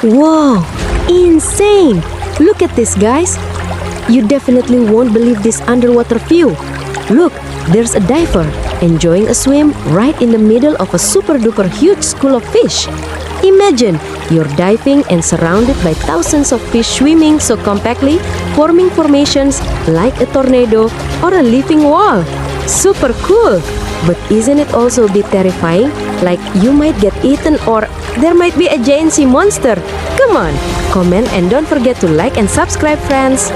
Wow, insane! Look at this, guys. You definitely won't believe this underwater view. Look, there's a diver enjoying a swim right in the middle of a super duper huge school of fish. Imagine you're diving and surrounded by thousands of fish swimming so compactly, forming formations like a tornado or a living wall. Super cool! But isn't it also a bit terrifying? Like you might get eaten or there might be a giant sea monster. Come on, comment and don't forget to like and subscribe, friends.